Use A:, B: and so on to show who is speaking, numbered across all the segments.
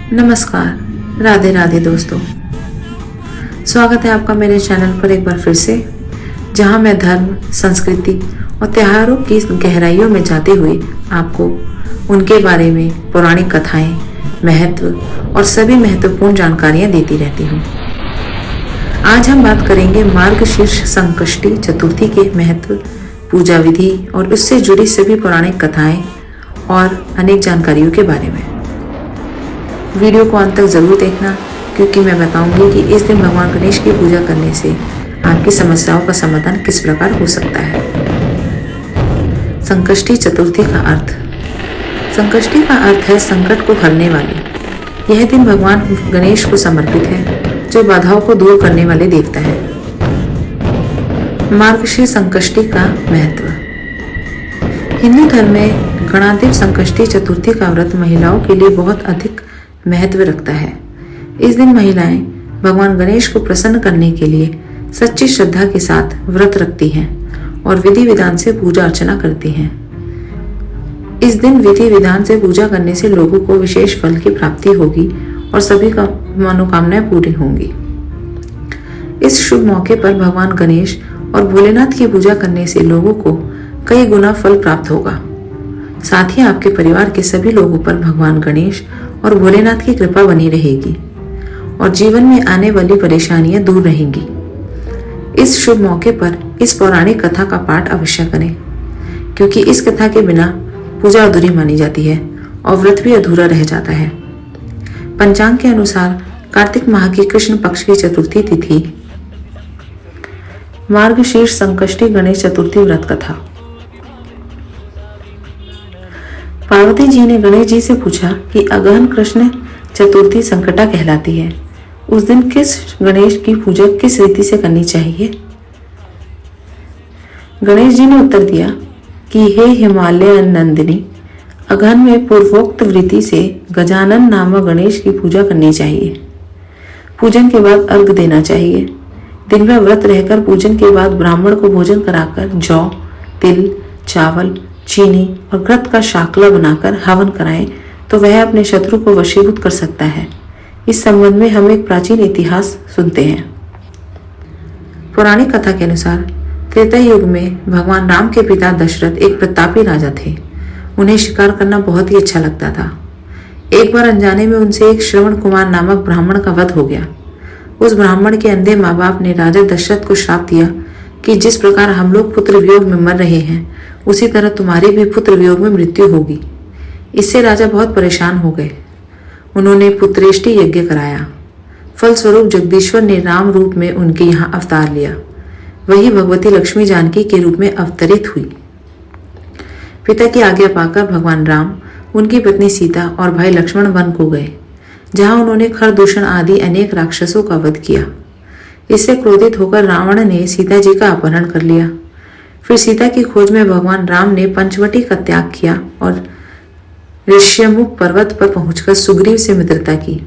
A: नमस्कार, राधे राधे दोस्तों। स्वागत है आपका मेरे चैनल पर एक बार फिर से, जहां मैं धर्म, संस्कृति और त्योहारों की गहराइयों में जाते हुए आपको उनके बारे में पौराणिक कथाएं, महत्व और सभी महत्वपूर्ण जानकारियां देती रहती हूँ। आज हम बात करेंगे मार्गशीर्ष संकष्टी चतुर्थी के महत्व, पूजा विधि और उससे जुड़ी सभी पौराणिक कथाएं और अनेक जानकारियों के बारे में। वीडियो को अंत तक जरूर देखना, क्योंकि मैं बताऊंगी कि इस दिन भगवान गणेश की पूजा करने से आपकी समस्याओं का समाधान किस प्रकार हो सकता है। संकष्टी चतुर्थी का अर्थ। संकष्टी का अर्थ है संकट को हरने वाली। यह दिन भगवान गणेश को समर्पित है, जो बाधाओं को दूर करने वाले देवता है। मार्गशीर्ष संकष्टी का महत्व। हिंदू धर्म में गणाधिप संकष्टी चतुर्थी का व्रत महिलाओं के लिए बहुत अधिक महत्व रखता है। इस दिन महिलाएं भगवान गणेश को प्रसन्न करने के लिए सच्ची श्रद्धा के साथ व्रत रखती हैं और विधि विधान से पूजा अर्चना करती हैं। इस दिन विधि विधान से पूजा करने से लोगों को विशेष फल की प्राप्ति होगी और सभी का मनोकामनाएं पूरी होंगी। इस शुभ मौके पर भगवान गणेश और भोलेनाथ की पूजा करने से लोगों को कई गुना फल प्राप्त होगा। साथ ही आपके परिवार के सभी लोगों पर भगवान गणेश और भोलेनाथ की कृपा बनी रहेगी और जीवन में आने वाली परेशानियां दूर रहेंगी। इस शुभ मौके पर इस पौराणिक कथा का पाठ अवश्य करें, क्योंकि इस कथा के बिना पूजा अधूरी मानी जाती है और व्रत भी अधूरा रह जाता है। पंचांग के अनुसार कार्तिक माह की कृष्ण पक्ष की चतुर्थी तिथि मार्गशीर्ष संकष्टी गणेश चतुर्थी व्रत कथा। पार्वती जी ने गणेश जी से पूछा कि अगहन कृष्ण चतुर्थी संकटा कहलाती है। उस दिन किस गणेश की पूजा किस रीति से करनी चाहिए? गणेश जी ने उत्तर दिया कि हे हिमालय नंदिनी, अगहन में पूर्वोक्त वृत्ति से गजानन नामक गणेश की पूजा करनी चाहिए। पूजन के बाद अर्घ देना चाहिए। दिन भर व्रत रहकर पूजन के बाद ब्राह्मण को भोजन कराकर जौ, तिल, चावल, चीनी और घृत का शाकला बनाकर हवन कराएं तो वह अपने शत्रु को वशीभूत कर सकता है। इस संबंध में हम एक प्राचीन इतिहास सुनते हैं। पौराणिक कथा के अनुसार त्रेता युग में भगवान राम के पिता दशरथ एक प्रतापी राजा थे। उन्हें शिकार करना बहुत ही अच्छा लगता था। एक बार अनजाने में उनसे एक श्रवण कुमार नामक ब्राह्मण का वध हो गया। उस ब्राह्मण के अंधे माँ बाप ने राजा दशरथ को श्राप दिया कि जिस प्रकार हम लोग पुत्र वियोग में मर रहे हैं, उसी तरह तुम्हारी भी पुत्र वियोग में मृत्यु होगी। इससे राजा बहुत परेशान हो गए। उन्होंने पुत्रेष्टि यज्ञ कराया। फलस्वरूप जगदीश्वर ने राम रूप में उनके यहाँ अवतार लिया। वही भगवती लक्ष्मी जानकी के रूप में अवतरित हुई। पिता की आज्ञा पाकर भगवान राम, उनकी पत्नी सीता और भाई लक्ष्मण वन को गए, जहाँ उन्होंने खरदूषण आदि अनेक राक्षसों का वध किया। इससे क्रोधित होकर रावण ने सीता जी का अपहरण कर लिया। फिर सीता की खोज में भगवान राम ने पंचवटी का त्याग किया और ऋष्यमुख पर्वत पर पहुंचकर सुग्रीव से मित्रता की।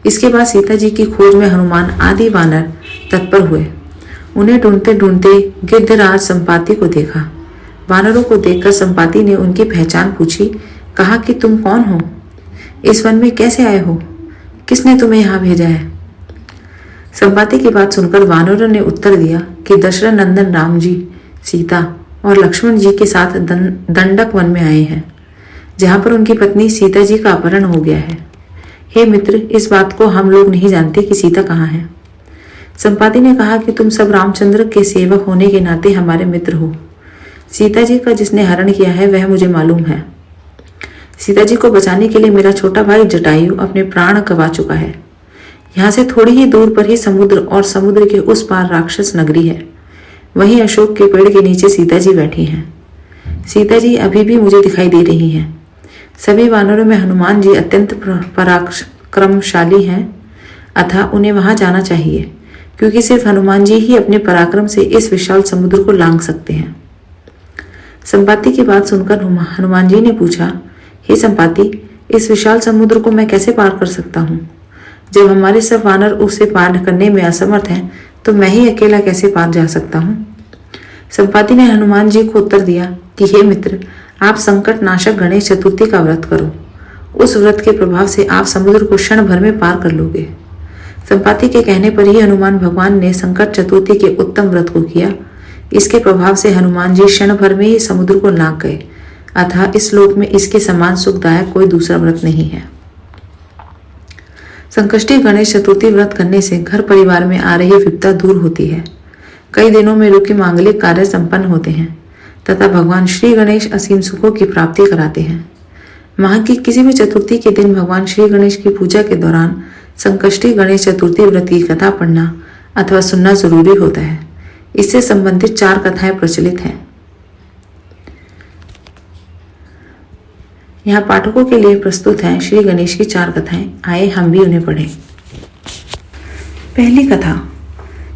A: इसके बाद सीता जी की खोज में हनुमान आदि वानर तत्पर हुए। उन्हें ढूंढते ढूंढते गिद्धराज संपाति को देखा। वानरों को देखकर संपाति ने उनकी पहचान पूछी। कहा कि तुम कौन हो? इस वन में कैसे आए हो? किसने तुम्हें यहाँ भेजा है? संपाति की बात सुनकर वानरों ने उत्तर दिया कि दशरथ नंदन राम जी सीता और लक्ष्मण जी के साथ दंडक वन में आए हैं, जहां पर उनकी पत्नी सीता जी का अपहरण हो गया है। हे मित्र, इस बात को हम लोग नहीं जानते कि सीता कहाँ है। संपाति ने कहा कि तुम सब रामचंद्र के सेवक होने के नाते हमारे मित्र हो। सीता जी का जिसने हरण किया है वह मुझे मालूम है। सीता जी को बचाने के लिए मेरा छोटा भाई जटायु अपने प्राण गंवा चुका है। यहाँ से थोड़ी ही दूर पर ही समुद्र और समुद्र के उस पार राक्षस नगरी है। वहीं अशोक के पेड़ के नीचे सीता जी बैठी हैं। सीता जी अभी भी मुझे दिखाई दे रही हैं। सभी वानरों में हनुमान जी अत्यंत पराक्रमशाली हैं, अतः उन्हें वहां जाना चाहिए, क्योंकि सिर्फ हनुमान जी ही अपने पराक्रम से इस विशाल समुद्र को लांघ सकते हैं। संपाति की बात सुनकर हनुमान जी ने पूछा, हे संपाति, इस विशाल समुद्र को मैं कैसे पार कर सकता हूँ? जब हमारे सब वानर उसे पार करने में असमर्थ हैं, तो मैं ही अकेला कैसे पार जा सकता हूँ? संपाति ने हनुमान जी को उत्तर दिया कि हे मित्र, आप संकट नाशक गणेश चतुर्थी का व्रत करो उस व्रत के प्रभाव से आप समुद्र को क्षण भर में पार कर लोगे। संपाति के कहने पर ही हनुमान भगवान ने संकट चतुर्थी के उत्तम व्रत को किया। इसके प्रभाव से हनुमान जी क्षण भर में ही समुद्र को लांघ गए। अतः इस लोक में इसके समान सुखदायक कोई दूसरा व्रत नहीं है। संकष्टी गणेश चतुर्थी व्रत करने से घर परिवार में आ रही विपदा दूर होती है। कई दिनों में रुके मांगलिक कार्य संपन्न होते हैं तथा भगवान श्री गणेश असीम सुखों की प्राप्ति कराते हैं। माह की किसी भी चतुर्थी के दिन भगवान श्री गणेश की पूजा के दौरान संकष्टी गणेश चतुर्थी व्रत की कथा पढ़ना अथवा सुनना जरूरी होता है। इससे संबंधित 4 कथाएं प्रचलित हैं। यहाँ पाठकों के लिए प्रस्तुत हैं श्री गणेश की 4 कथाएं। आइए हम भी उन्हें पढ़ें। पहली कथा।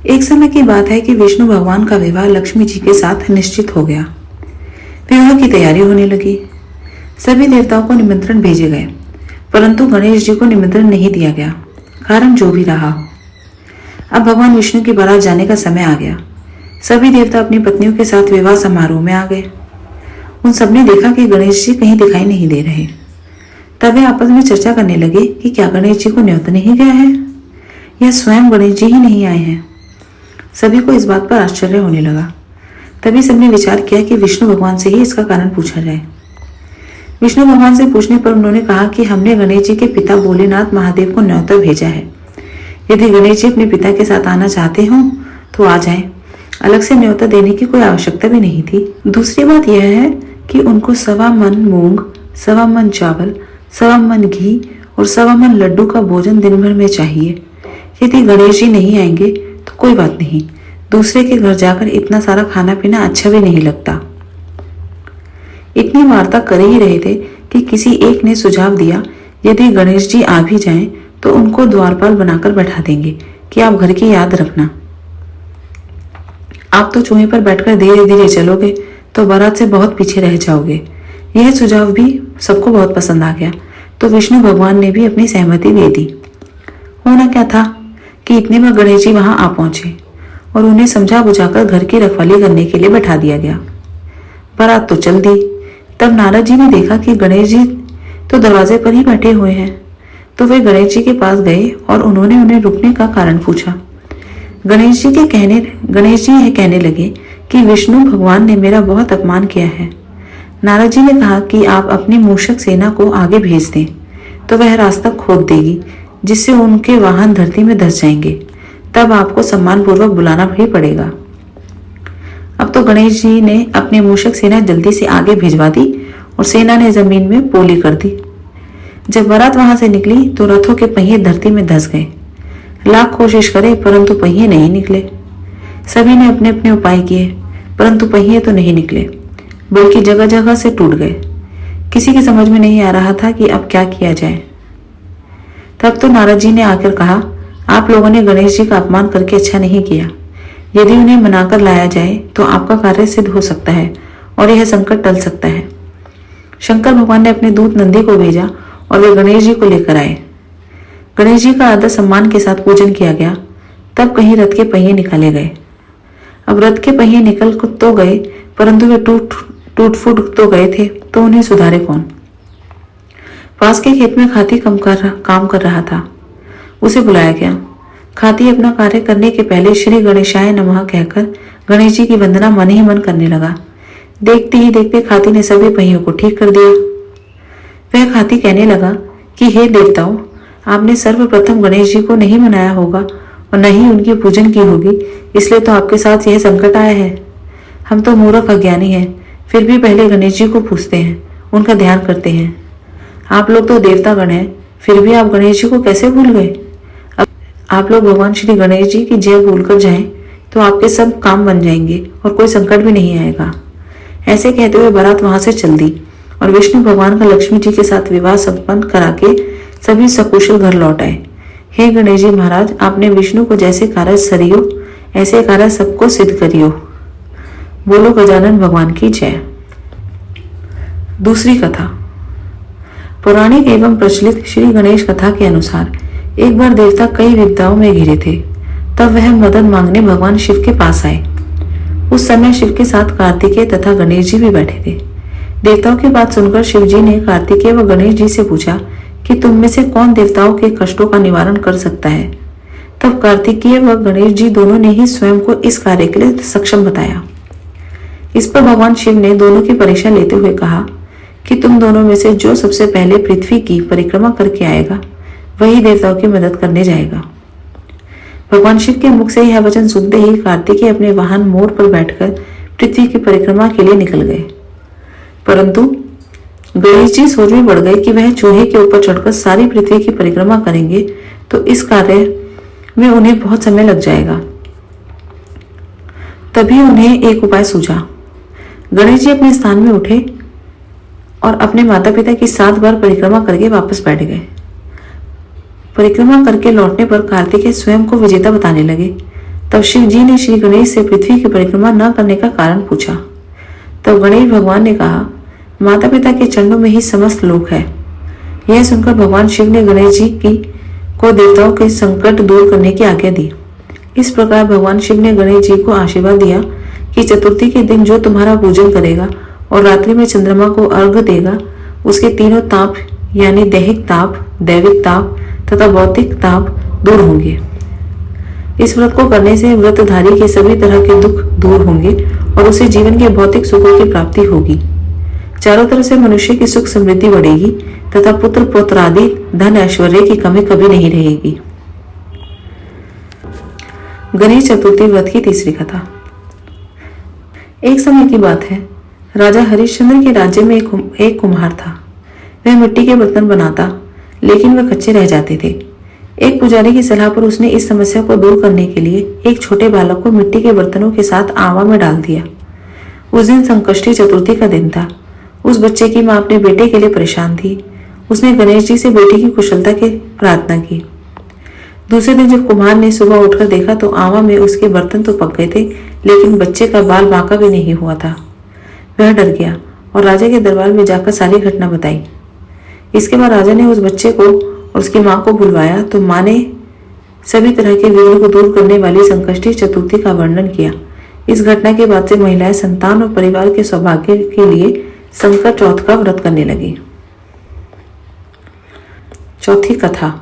A: एक समय की बात है कि विष्णु भगवान का विवाह लक्ष्मी जी के साथ निश्चित हो गया। विवाह की तैयारी होने लगी। सभी देवताओं को निमंत्रण भेजे गए, परंतु गणेश जी को निमंत्रण नहीं दिया गया, कारण जो भी रहा हो। अब भगवान विष्णु की बारात जाने का समय आ गया। सभी देवता अपनी पत्नियों के साथ विवाह समारोह में आ गए। उन सबने देखा कि गणेश जी कहीं दिखाई नहीं दे रहे। तब वे आपस में चर्चा करने लगे कि क्या गणेश जी को न्योता नहीं गया है या स्वयं गणेश जी ही नहीं आए हैं। सभी को इस बात पर आश्चर्य होने लगा। तभी सबने विचार किया कि विष्णु भगवान से ही इसका कारण पूछा जाए। विष्णु भगवान से पूछने पर उन्होंने कहा कि हमने गणेश जी के पिता भोलेनाथ महादेव को न्योता भेजा है। यदि गणेश जी अपने पिता के साथ आना चाहते हो तो आ जाएं। अलग से न्योता देने की कोई आवश्यकता भी नहीं थी। दूसरी बात यह है कि उनको 1.25 मन मूंग, 1.25 मन चावल, 1.25 मन घी और 1.25 मन लड्डू का भोजन दिन भर में चाहिए। यदि गणेश जी नहीं आएंगे तो कोई बात नहीं, दूसरे के घर जाकर इतना सारा खाना पीना अच्छा भी नहीं लगता। इतनी वार्ता कर ही रहे थे कि किसी एक ने सुझाव दिया, यदि गणेश जी आ भी जाएं तो उनको द्वारपाल बनाकर बैठा देंगे कि आप घर की याद रखना। आप तो चूहे पर बैठकर धीरे धीरे चलोगे तो बारात से बहुत पीछे रह जाओगे। यह सुझाव भी सबको बहुत पसंद आ गया, तो विष्णु भगवान ने भी अपनी सहमति दे दी। होना क्या था कि इतने में गणेश जी वहां आ पहुंचे और उन्हें समझा बुझाकर घर की रखवाली करने के लिए बैठा दिया गया। बारात तो चल दी। तब नारद जी ने देखा कि गणेश जी तो दरवाजे पर ही बैठे हुए हैं, तो वे गणेश जी के पास गए और उन्होंने उन्हें रुकने का कारण पूछा। गणेश जी यह कहने लगे कि विष्णु भगवान ने मेरा बहुत अपमान किया है। नारद जी ने कहा कि आप अपनी मूषक सेना को आगे भेज दें तो वह रास्ता खोद देगी, जिससे उनके वाहन धरती में धंस जाएंगे। तब आपको सम्मान पूर्वक बुलाना भी पड़ेगा। अब तो गणेश जी ने अपनी मूषक सेना जल्दी से आगे भिजवा दी और सेना ने जमीन में पोली कर दी। जब बारात वहां से निकली तो रथों के पहिए धरती में धंस गए। लाख कोशिश करे परंतु पहिए नहीं निकले। सभी ने अपने अपने उपाय किए, परंतु पहिए तो नहीं निकले, बल्कि जगह जगह से टूट गए। किसी की समझ में नहीं आ रहा था कि अब क्या किया जाए। तब तो नारद जी ने आकर कहा, आप लोगों ने गणेश जी का अपमान करके अच्छा नहीं किया। यदि उन्हें मनाकर लाया जाए तो आपका कार्य सिद्ध हो सकता है और यह संकट टल सकता है। शंकर भगवान ने अपने दूत नंदी को भेजा और वे गणेश जी को लेकर आए। गणेश जी का आदर सम्मान के साथ पूजन किया गया। तब कहीं रथ के पहिए निकाले गए। अब रथ के पहिए निकल तो गए, परंतु वे टूट फूट तो गए थे, तो उन्हें सुधारे कौन। पास के खेत में खाती काम कर रहा था। उसे बुलाया गया। खाती अपना कार्य करने के पहले श्री गणेशाय नमः कहकर गणेश जी की वंदना मन ही मन करने लगा। देखते ही देखते खाती ने सभी पहियों को ठीक कर दिया। वह खाती कहने लगा कि हे देवताओं, आपने सर्वप्रथम गणेश जी को नहीं मनाया होगा और न ही उनकी पूजन की होगी, इसलिए तो आपके साथ यह संकट आया है। हम तो मूर्ख अज्ञानी हैं, फिर भी पहले गणेश जी को पूजते हैं, उनका ध्यान करते हैं। आप लोग तो देवतागण हैं, फिर भी आप गणेश जी को कैसे भूल गए। अब आप लोग भगवान श्री गणेश जी की जय भूलकर जाएं तो आपके सब काम बन जाएंगे और कोई संकट भी नहीं आएगा। ऐसे कहते हुए बारात वहां से चल दी और विष्णु भगवान का लक्ष्मी जी के साथ विवाह संपन्न करा के सभी सकुशल घर लौट आए। हे गणेश जी महाराज, आपने विष्णु को जैसे कार्य सरियो ऐसे कार्य सबको सिद्ध करियो। बोलो गजानन भगवान की जय। दूसरी कथा। पौराणिक एवं प्रचलित श्री गणेश कथा के अनुसार एक बार देवता कई विपदाओं में घिरे थे। तब वह मदद मांगने भगवान शिव के पास आए। उस समय शिव के साथ कार्तिकेय तथा गणेश जी भी बैठे थे। देवताओं की बात सुनकर शिवजी ने कार्तिकेय व गणेश जी से पूछा कि तुम में से कौन देवताओं के कष्टों का निवारण कर सकता है। तब कार्तिकेय व गणेश जी दोनों ने ही स्वयं को इस कार्य के लिए सक्षम बताया। इस पर भगवान शिव ने दोनों की परीक्षा लेते हुए कहा कि तुम दोनों में से जो सबसे पहले पृथ्वी की परिक्रमा करके आएगा वही देवताओं की मदद करने जाएगा। भगवान शिव के मुख से यह वचन सुनते ही कार्तिकेय अपने वाहन मोर पर बैठकर पृथ्वी की परिक्रमा के लिए निकल गए, परंतु गणेश जी सोच में पड़ गए कि वह चूहे के ऊपर चढ़कर सारी पृथ्वी की परिक्रमा करेंगे तो इस कार्य में उन्हें बहुत समय लग जाएगा। तभी उन्हें एक उपाय सूझा। गणेश जी अपने स्थान में उठे और अपने माता पिता की 7 बार परिक्रमा करके वापस बैठ गए। परिक्रमा करके लौटने पर कार्तिकेय स्वयं को विजेता बताने लगे। तब शिव जी ने श्री गणेश से पृथ्वी की परिक्रमा न करने का कारण पूछा। तब गणेश भगवान ने कहा, माता पिता के चरणों में ही समस्त लोक है। यह सुनकर भगवान शिव ने गणेश जी को देवताओं के संकट दूर करने की आज्ञा दी। इस प्रकार भगवान शिव ने गणेश जी को आशीर्वाद दिया कि चतुर्थी के दिन जो तुम्हारा पूजन करेगा और रात्रि में चंद्रमा को अर्घ्य देगा उसके तीनों ताप यानी दैहिक ताप, दैविक ताप तथा भौतिक ताप दूर होंगे। इस व्रत को करने से व्रतधारी के सभी तरह के दुख दूर होंगे और उसे जीवन के भौतिक सुखों की प्राप्ति होगी। चारों तरफ से मनुष्य की सुख समृद्धि बढ़ेगी तथा पुत्र पुत्र आदि धन ऐश्वर्य की कमी कभी नहीं रहेगी। गणेश चतुर्थी व्रत की तीसरी कथा। एक समय की बात है, राजा हरिश्चंद्र के राज्य में एक कुम्हार था। वह मिट्टी के बर्तन बनाता, लेकिन वह कच्चे रह जाते थे। एक पुजारी की सलाह पर उसने इस समस्या को दूर करने के लिए एक छोटे बालक को मिट्टी के बर्तनों के साथ आवा में डाल दिया। उस दिन संकष्टी चतुर्थी का दिन था। उस बच्चे की माँ अपने बेटे के लिए परेशान थी। उसने गणेश जी से बेटे की कुशलता की प्रार्थना की। दूसरे दिन जब कुम्हार ने सुबह उठकर देखा तो आवा में उसके बर्तन तो पक गए थे, लेकिन बच्चे का बाल बांका भी नहीं हुआ था। वह डर गया और राजा के दरबार में जाकर सारी घटना बताई। इसके बाद राजा ने उस बच्चे को और उसकी माँ को बुलवाया तो माँ ने सभी तरह के विघ्न को दूर करने वाली संकष्टी चतुर्थी का वर्णन किया। इस घटना के बाद से महिलाएं संतान और परिवार के सौभाग्य के लिए संकट चौथ का व्रत करने लगी। चौथी कथा।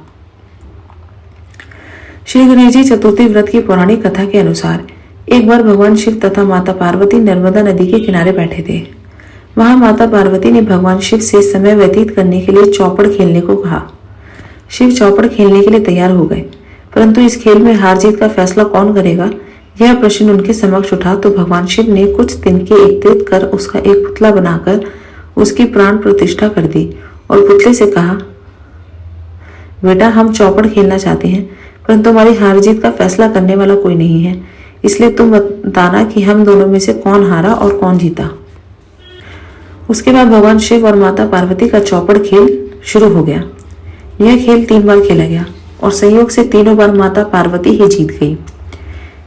A: श्री गणेश जी चतुर्थी व्रत की पौराणिक कथा के अनुसार एक बार भगवान शिव तथा माता पार्वती नर्मदा नदी के किनारे बैठे थे। वहां माता पार्वती ने भगवान शिव से समय व्यतीत करने के लिए चौपड़ खेलने को कहा। शिव चौपड़ खेलने के लिए तैयार हो गए, परंतु इस खेल में हार जीत का फैसला कौन करेगा यह प्रश्न उनके समक्ष उठा तो भगवान शिव ने कुछ दिन के एकत्रित कर उसका एक पुतला बनाकर उसकी प्राण प्रतिष्ठा कर दी और पुतले से कहा, बेटा हम चौपड़ खेलना चाहते हैं, परंतु हमारी हार जीत का फैसला करने वाला कोई नहीं है, इसलिए तुम बताना कि हम दोनों में से कौन हारा और कौन जीता। उसके बाद भगवान शिव और माता पार्वती का चौपड़ खेल शुरू हो गया। यह खेल 3 बार खेला गया और संयोग से तीनों बार माता पार्वती ही जीत गई।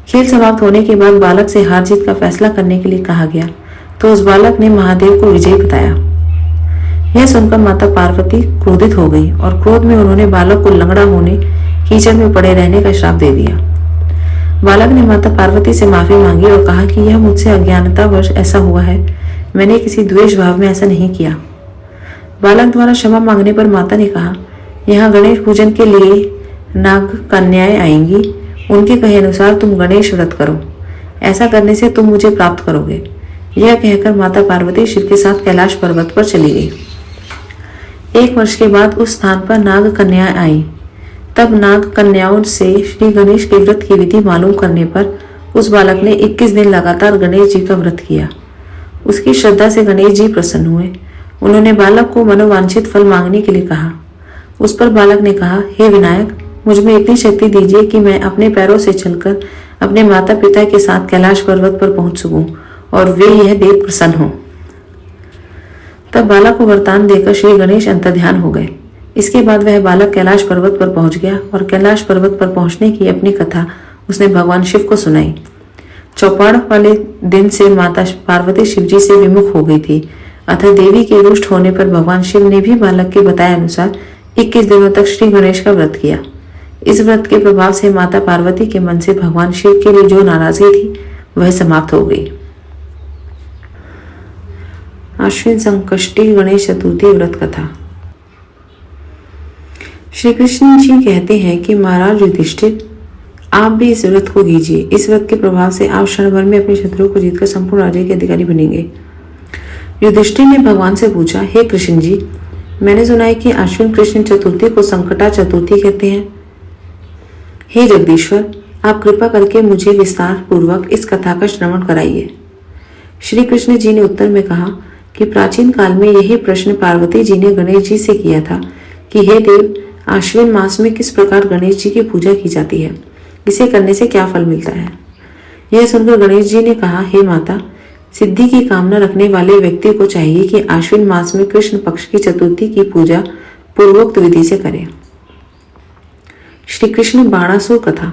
A: खेल समाप्त होने के बाद बालक से हार जीत का फैसला करने के लिए कहा गया तो उस बालक ने महादेव को विजयी बताया। यह सुनकर माता पार्वती क्रोधित हो गई और क्रोध में उन्होंने बालक को लंगड़ा होने, कीचड़ में पड़े रहने का श्राप दे दिया। बालक ने माता पार्वती से माफी मांगी और कहा कि यह मुझसे अज्ञानतावश ऐसा हुआ है, मैंने किसी द्वेष भाव में ऐसा नहीं किया। बालक द्वारा क्षमा मांगने पर माता ने कहा, यहाँ गणेश पूजन के लिए नाग कन्याएं आएंगी, उनके कहे अनुसार तुम गणेश व्रत करो, ऐसा करने से तुम मुझे प्राप्त करोगे। यह कहकर माता पार्वती शिव के साथ कैलाश पर्वत पर चली गई। 1 वर्ष के बाद उस स्थान पर नाग कन्याएं आई। तब नाग कन्याओं से श्री गणेश के व्रत की विधि मालूम करने पर उस बालक ने 21 दिन लगातार गणेश जी का व्रत किया। उसकी श्रद्धा से गणेश जी प्रसन्न हुए। उन्होंने बालक को मनोवांछित फल मांगने के लिए कहा। उस पर बालक ने कहा, हे विनायक, मुझ में इतनी शक्ति दीजिए कि मैं अपने पैरों से चलकर अपने माता पिता के साथ कैलाश पर्वत पर पहुंच सकूं और वे यह देख प्रसन्न हो। तब बालक को वरदान देकर श्री गणेश अंतर्ध्यान हो गए। इसके बाद वह बालक कैलाश पर्वत पर पहुंच गया और कैलाश पर्वत पर पहुंचने की अपनी कथा उसने भगवान शिव को सुनाई। चौपाड़ वाले दिन से माता पार्वती शिव जी से विमुख हो गई थी, अतः देवी के रुष्ट होने पर भगवान शिव ने भी बालक के बताए अनुसार 21 दिनों तक श्री गणेश का व्रत किया। इस व्रत के प्रभाव से माता पार्वती के मन से भगवान शिव के लिए जो नाराजगी थी वह समाप्त हो गई। आश्विन संकष्टी गणेश चतुर्थी व्रत कथा। श्री कृष्ण जी कहते हैं कि महाराज युधिष्ठिर, आप भी इस व्रत को कीजिए। इस व्रत के प्रभाव से आप क्षण भर में अपने शत्रुओं को जीतकर संपूर्ण राज्य के अधिकारी बनेंगे। युधिष्ठिर ने भगवान से पूछा, हे कृष्ण जी, मैंने सुना है कि आश्विन कृष्ण चतुर्थी को संकटा चतुर्थी कहते हैं। हे जगदीश्वर, आप कृपा करके मुझे विस्तार पूर्वक इस कथा का श्रवण कराइए। श्री कृष्ण जी ने उत्तर में कहा कि प्राचीन काल में यही प्रश्न पार्वती जी ने गणेश जी से किया था कि हे देव, आश्विन मास में किस प्रकार गणेश जी की पूजा की जाती है, इसे करने से क्या फल मिलता है। यह सुनकर गणेश जी ने कहा, हे माता, सिद्धि की कामना रखने वाले व्यक्ति को चाहिए कि आश्विन मास में कृष्ण पक्ष की चतुर्थी की पूजा पूर्वोक्त विधि से करे। श्री कृष्ण बाणासुर कथा।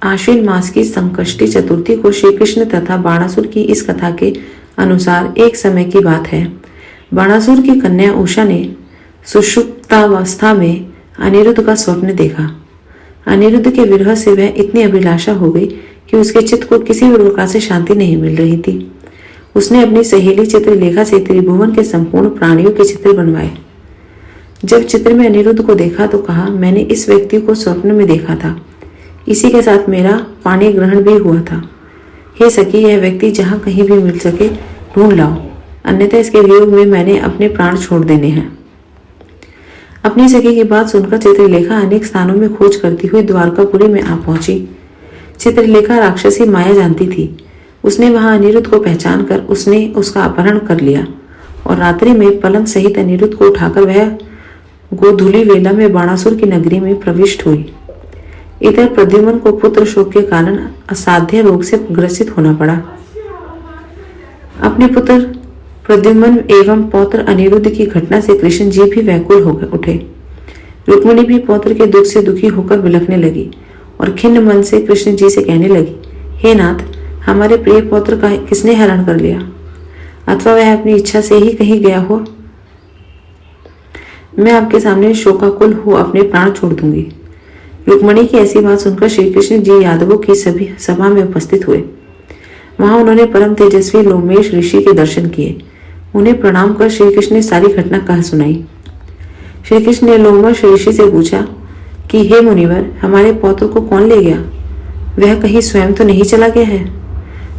A: आश्विन मास की संकष्टी चतुर्थी को श्री कृष्ण तथा बाणासुर की इस कथा के अनुसार एक समय की बात है। बाणासुर की कन्या उषा ने सुषुप्तावस्था में अनिरुद्ध का स्वप्न देखा। अनिरुद्ध के विरह से वह इतनी अभिलाषा हो गई कि उसके चित्त को किसी भी प्रकार से शांति नहीं मिल रही थी। उसने अपनी सहेली चित्रलेखा से त्रिभुवन के संपूर्ण प्राणियों के चित्र बनवाए। जब चित्र में अनिरुद्ध को देखा तो कहा, मैंने इस व्यक्ति को स्वप्न में देखा था, इसी के साथ मेरा पाणी ग्रहण भी हुआ था। हे सखी, यह व्यक्ति जहाँ कहीं भी मिल सके ढूंढ लाओ, अन्यथा इसके वियोग में मैंने अपने प्राण छोड़ देने हैं। अपनी सखी की बात सुनकर चित्रलेखा अनेक स्थानों में खोज करती हुई द्वारकापुरी में आ पहुंची। चित्रलेखा राक्षसी माया जानती थी। उसने वहां अनिरुद्ध को पहचान कर उसने उसका अपहरण कर लिया और रात्रि में पलंग सहित अनिरुद्ध को उठाकर वह गोधूली वेला में बाणासुर की नगरी में प्रविष्ट हुई। इधर प्रद्युम्न को पुत्र शोक के कारण असाध्य रोग से ग्रसित होना पड़ा। अपने पुत्र प्रद्युम्न एवं पौत्र अनिरुद्ध की घटना से कृष्ण जी भी व्याकुल हो उठे। रुक्मिणी भी पौत्र के दुख से दुखी होकर बिलखने लगी और खिन्न मन से कृष्ण जी से कहने लगी, हे नाथ, हमारे प्रिय पौत्र का किसने हरण कर लिया, अथवा वह अपनी इच्छा से ही कहीं गया हो। मैं आपके सामने शोकाकुल हो अपने प्राण छोड़ दूंगी। रुक्मिणी की ऐसी बात सुनकर श्री कृष्ण जी यादवों की सभी सभा में उपस्थित हुए। वहां उन्होंने परम तेजस्वी लोमेश ऋषि के दर्शन किए। उन्हें प्रणाम कर श्री कृष्ण ने सारी घटना कह सुनाई। श्री कृष्ण ने लोमेश ऋषि से पूछा कि हे मुनिवर, हमारे पौत्र को कौन ले गया? वह कहीं स्वयं तो नहीं चला गया है?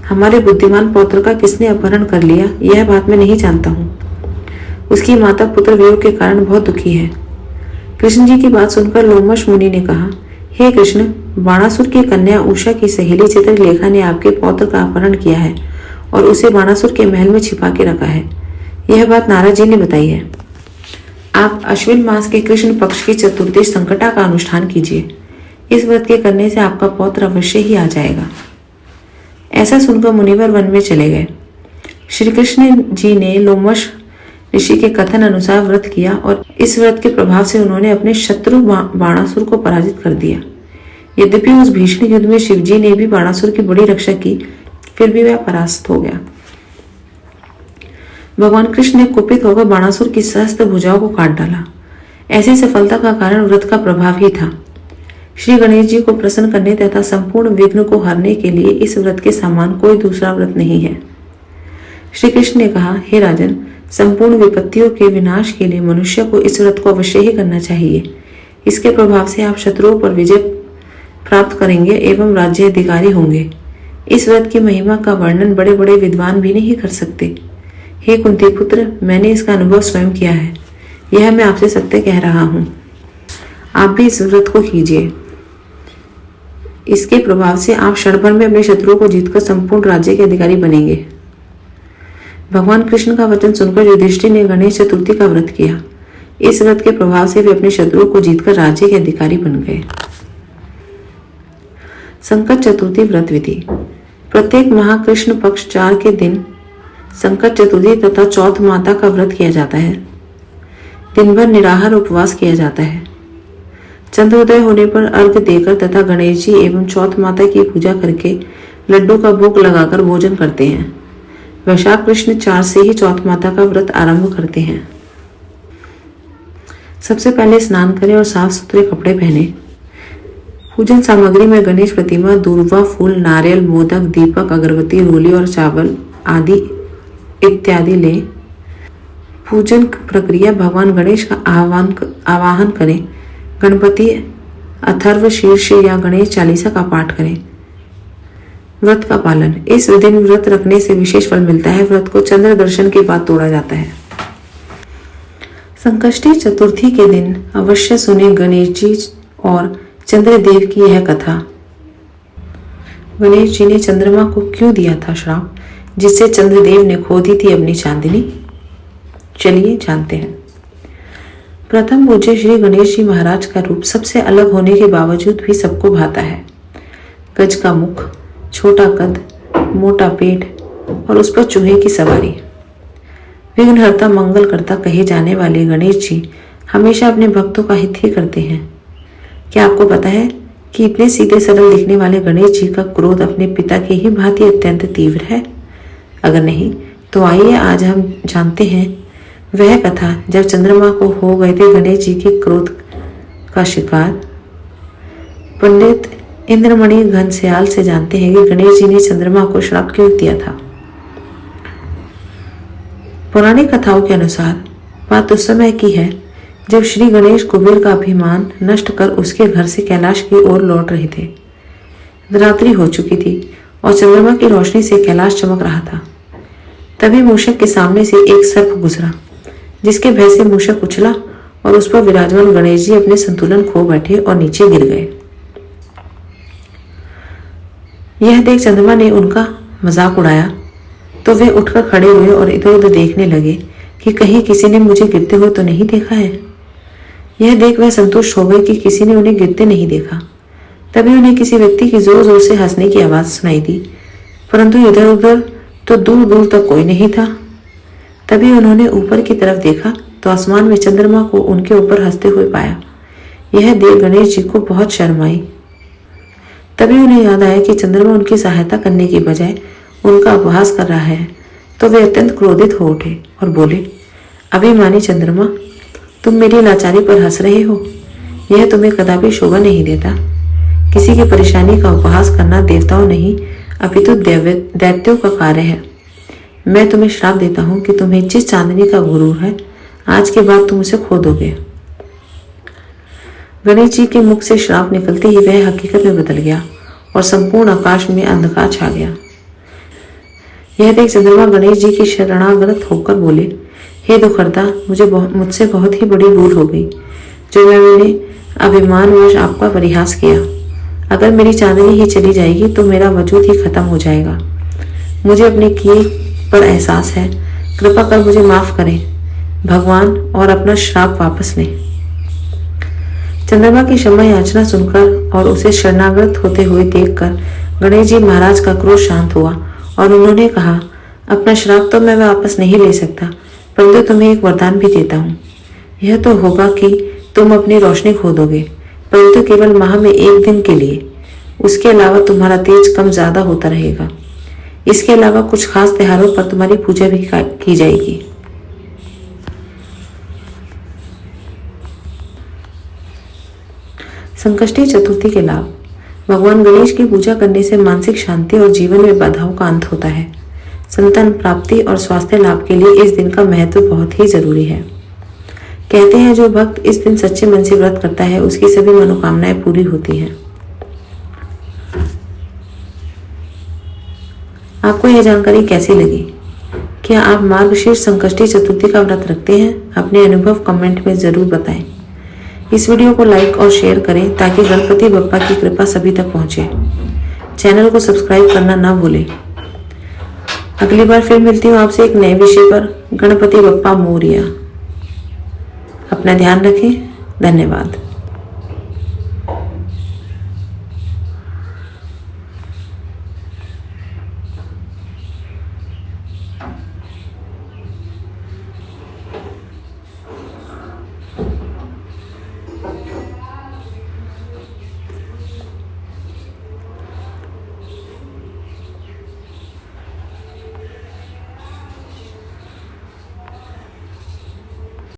A: हमारे बुद्धिमान पौत्र का किसने अपहरण कर लिया, यह बात मैं नहीं जानता हूँ। उसकी माता पुत्र वियोग के कारण बहुत दुखी है। कृष्ण जी की बात सुनकर लोमश मुनि ने कहा, हे कृष्ण, बाणासुर की कन्या उषा की सहेली चित्रलेखा ने आपके पौत्र का अपहरण किया है और उसे बाणासुर के महल में छिपा के रखा है। यह बात नारद जी ने बताई है। आप अश्विन मास के कृष्ण पक्ष की चतुर्थी संकटा का अनुष्ठान कीजिए। इस व्रत के करने से आपका पौत्र अवश्य ही आ जाएगा। ऐसा सुनकर मुनिवर वन में चले गए। श्री कृष्ण जी ने लोमश ऋषि के कथन अनुसार व्रत किया और इस व्रत के प्रभाव से उन्होंने अपने शत्रु बाणासुर को पराजित कर दिया। यद्यपि उस भीषण युद्ध में शिवजी ने भी बाणासुर की बड़ी रक्षा की, फिर भी वह परास्त हो गया। भगवान कृष्ण ने कुपित होकर बाणासुर की सहस्त्र भुजाओं को काट डाला। ऐसी सफलता का कारण व्रत का प्रभाव ही था। श्री गणेश जी को प्रसन्न करने तथा संपूर्ण विघ्न को हरने के लिए इस व्रत के समान कोई दूसरा व्रत नहीं है। श्री कृष्ण ने कहा, हे राजन, संपूर्ण विपत्तियों के विनाश के लिए मनुष्य को इस व्रत को अवश्य ही करना चाहिए। इसके प्रभाव से आप शत्रुओं पर विजय प्राप्त करेंगे एवं राज्य अधिकारी होंगे। इस व्रत की महिमा का वर्णन बड़े बड़े विद्वान भी नहीं कर सकते। हे कुंती पुत्र, मैंने इसका अनुभव स्वयं किया है। यह मैं आपसे सत्य कह रहा हूँ। आप भी इस व्रत को कीजिए। इसके प्रभाव से आप क्षण भर में अपने शत्रुओं को जीतकर संपूर्ण राज्य के अधिकारी बनेंगे। भगवान कृष्ण का वचन सुनकर युधिष्ठिर ने गणेश चतुर्थी का व्रत किया। इस व्रत के प्रभाव से वे अपने शत्रुओं को जीतकर राज्य के अधिकारी बन गए। संकट चतुर्थी व्रत विधि। प्रत्येक महाकृष्ण पक्ष 4 के दिन संकट चतुर्थी तथा चौथ माता का व्रत किया जाता है। दिन भर निराहार उपवास किया जाता है। चंद्रोदय होने पर अर्घ्य देकर तथा गणेश जी एवं चौथ माता की पूजा करके लड्डू का भोग लगाकर भोजन करते हैं। वैशाख कृष्ण 4 से ही चौथ माता का व्रत आरंभ करते हैं। सबसे पहले स्नान करें और साफ सुथरे कपड़े पहने। पूजन सामग्री में गणेश प्रतिमा, दूर्वा, फूल, नारियल, मोदक, दीपक, अगरबत्ती, रोली और चावल आदि इत्यादि लें। पूजन प्रक्रिया भगवान गणेश का आवाहन करें। गणपति अथर्व शीर्ष या गणेश चालीसा का पाठ करें। व्रत का पालन। इस दिन व्रत रखने से विशेष फल मिलता है। व्रत को चंद्र दर्शन के बाद तोड़ा जाता है। संकष्टी चतुर्थी के दिन अवश्य सुने गणेश जी और चंद्रदेव की यह कथा। गणेश जी ने चंद्रमा को क्यों दिया था श्राप, जिससे चंद्रदेव ने खो दी थी अपनी चांदनी? चलिए जानते हैं। प्रथम पूज्य श्री गणेश जी महाराज का रूप सबसे अलग होने के बावजूद भी सबको भाता है। गज का मुख, छोटा कद, मोटा पेट और उस पर चूहे की सवारी। विघ्नहर्ता मंगलकर्ता कहे जाने वाले गणेश जी हमेशा अपने भक्तों का हित ही करते हैं। क्या आपको पता है कि इतने सीधे सरल दिखने वाले गणेश जी का क्रोध अपने पिता की ही भांति अत्यंत तीव्र है? अगर नहीं तो आइए आज हम जानते हैं वह कथा जब चंद्रमा को हो गए थे गणेश जी के क्रोध का शिकार। पंडित इंद्रमणि घनश्याल से जानते हैं कि गणेश जी ने चंद्रमा को श्राप क्यों दिया था। पौराणिक कथाओं के अनुसार बात उस समय की है जब श्री गणेश कुबेर का अभिमान नष्ट कर उसके घर से कैलाश की ओर लौट रहे थे। रात्रि हो चुकी थी और चंद्रमा की रोशनी से कैलाश चमक रहा था। तभी मूषक के सामने से एक सर्प गुजरा, जिसके भय से मूषक उछला और उस पर विराजमान गणेश जी अपने संतुलन खो बैठे और नीचे गिर गए। यह देख चंद्रमा ने उनका मजाक उड़ाया तो वे उठकर खड़े हुए और इधर उधर देखने लगे कि कहीं किसी ने मुझे गिरते हुए तो नहीं देखा है। यह देख वह संतुष्ट हो गए कि किसी ने उन्हें गिरते नहीं देखा। तभी उन्हें किसी व्यक्ति की जोर जोर से हंसने की आवाज सुनाई दी, परंतु इधर उधर तो दूर दूर तक कोई नहीं था। तभी उन्होंने ऊपर की तरफ देखा तो आसमान में चंद्रमा को उनके ऊपर हंसते हुए पाया। यह देख गणेश जी को बहुत शर्म आई। तभी उन्हें याद आया कि चंद्रमा उनकी सहायता करने की बजाय उनका उपहास कर रहा है, तो वे अत्यंत क्रोधित हो उठे और बोले, अभिमानी चंद्रमा, तुम मेरी लाचारी पर हंस रहे हो। यह तुम्हें कदापि शोभा नहीं देता। किसी की परेशानी का उपहास करना देवताओं नहीं अपितु दैत्यों का कार्य है। मैं तुम्हें श्राप देता हूं कि तुम्हें जिस चांदनी का गुरूर है, आज के बाद तुम उसे खो दोगे। गणेश जी के मुख से श्राप निकलते ही वह हकीकत में बदल गया और संपूर्ण आकाश में अंधकार छा गया। यह देख चंद्रमा गणेश जी की शरणागत होकर बोले, हे दुखहर्ता, मुझसे बहुत ही बड़ी भूल हो गई जो मैंने अभिमानवश आपका परिहास किया। अगर मेरी चांदनी ही चली जाएगी तो मेरा वजूद ही खत्म हो जाएगा। मुझे अपने किए पर एहसास है, कृपा कर मुझे माफ करें भगवान और अपना श्राप वापस लें। चंद्रमा की क्षमा याचना सुनकर और उसे शरणागत होते हुए देखकर गणेश जी महाराज का क्रोध शांत हुआ और उन्होंने कहा, अपना श्राप तो मैं वापस नहीं ले सकता, परंतु तुम्हें एक वरदान भी देता हूँ। यह तो होगा कि तुम अपनी रोशनी खो दोगे, परंतु केवल माह में एक दिन के लिए। उसके अलावा तुम्हारा तेज कम ज्यादा होता रहेगा। इसके अलावा कुछ खास त्योहारों पर तुम्हारी पूजा भी की जाएगी। संकष्टी चतुर्थी के लाभ। भगवान गणेश की पूजा करने से मानसिक शांति और जीवन में बाधाओं का अंत होता है। संतान प्राप्ति और स्वास्थ्य लाभ के लिए इस दिन का महत्व बहुत ही जरूरी है। कहते हैं जो भक्त इस दिन सच्चे मन से व्रत करता है उसकी सभी मनोकामनाएं पूरी होती हैं। आपको यह जानकारी कैसी लगी? क्या आप मार्गशीर्ष संकष्टी चतुर्थी का व्रत रखते हैं? अपने अनुभव कमेंट में जरूर बताएं। इस वीडियो को लाइक और शेयर करें ताकि गणपति बप्पा की कृपा सभी तक पहुंचे। चैनल को सब्सक्राइब करना ना भूलें। अगली बार फिर मिलती हूँ आपसे एक नए विषय पर। गणपति बप्पा मोरिया। अपना ध्यान रखें। धन्यवाद।